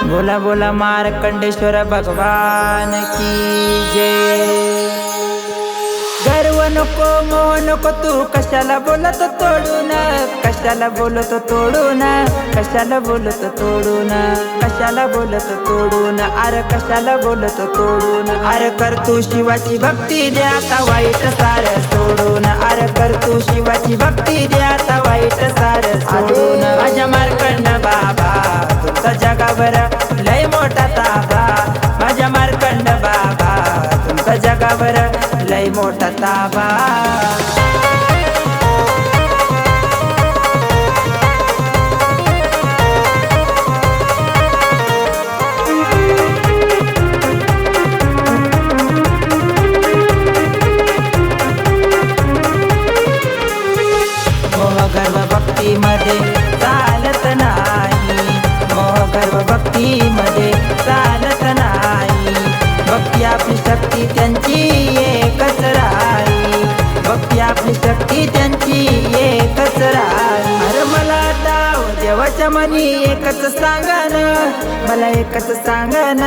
बोला बोला मार्कंडेश्वर भगवान की जय। गर्व नको मोह नको तू कशाला बोलत तोडून, कशाला बोलत तोडून, कशाला बोलत तोडून, कशाला बोलत तोडून, अरे कशाला बोलत तोडून। अरे कर तू शिवाची भक्ती दे आता वाईट सार सोडून, अरे कर तू शिवाची भक्ती दे आता वाईट सार सोडून। माझ्या मार्कंड बाबा तुमचा जगावर लय मोठा ताबा, माझ्या मार्कंड बाबा तुमचा जगावर लय मोठा ताबा। मोहगर्भ भक्तीमध्ये चालत नाही, मोहगर्भ भक्तीमध्ये चालत नाही। भक्ती आपली शक्ती त्यांची एकच राही, भक्ती आपली शक्ती त्यांची एकच राही। अरे मला डाव देवाच्या मनी एकच सांगन, मला एकच सांगन,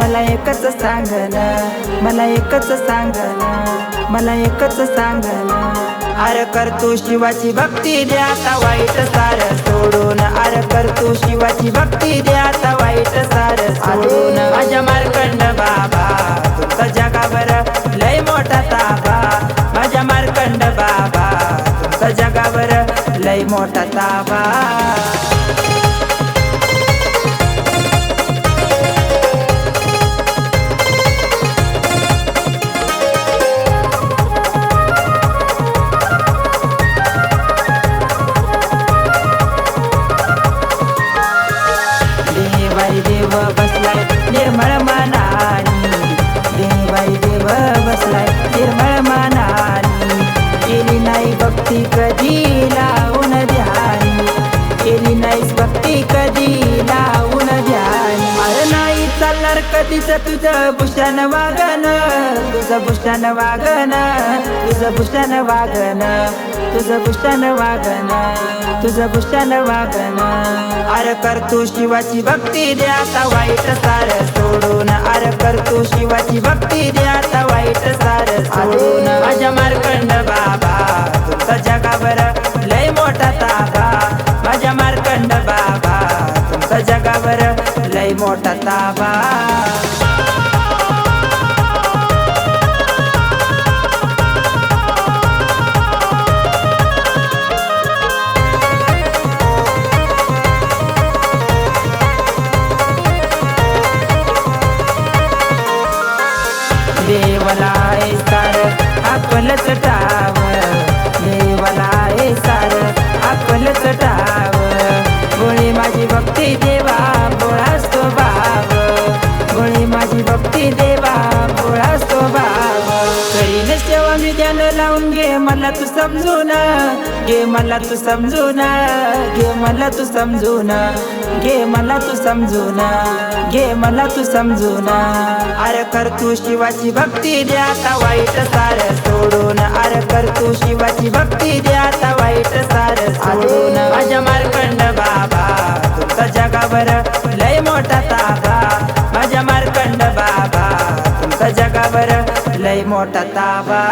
मला एकच सांगन, मला एकच सांगन, मला एकच सांगन। अरे कर तू शिवाची भक्ती दे आता वाईट सार सोडून, अरे कर तू शिवाची भक्ती दे आता वाईट सार सोडून। माझ्या मार्कंड बाबा तुमचा जगावर लय मोठा ताबा, माझ्या मार्कंड बाबा तुमचा जगावर लय मोठा ताबा। देव बसलाय निर्मळ मनानी, देवाई देव बसलाय निर्मळ मनानी। केली नाही भक्ती कधी लावून ध्यानी, केली नाहीस भक्ती कधी लावून ध्यानी। अरे नाही चालणार कधीच तुझं भूषण वागन, तुझं भूषण वागन, तुझं भूषण वागन, तुझं भूषण वागन, तुझं भूषण वागन। अरे कर तू शिवाची भक्ती दे आता वाईट सार सोडून, अरे कर तू शिवाची भक्ती दे आता वाईट सार सोडून। माझ्या मार्कंड बाबा तुमचा जगावर लय मोठा ताबा, माझ्या मार्कंड बाबा तुमचा जगावर लय मोठा ताबा। देवाला आहे सार आपलंच टाव, देवाला आहे सार आपलंच टाव। गोळी माझी भक्ती देवा बोळा स्वभाव, गोळी माझी भक्ती देवा बोळा स्वभाव। करीन सेवा मी ध्यान लावून घे मला तू समजून, घे मला तू समजून, घे मला तू समजून, घे मला तू समजून, घे मला तू समजून। अरे कर तू शिवाची भक्ती दे आता वाईट सार सोडून, अरे कर तू शिवाची भक्ती दे आता वाईट सार सोडून। माझ्या मार्कंड बाबा तुमचा जगावर लय मोठा ताबा, माझ्या मार्कंड बाबा तुमचा जगावर लय मोठा ताबा।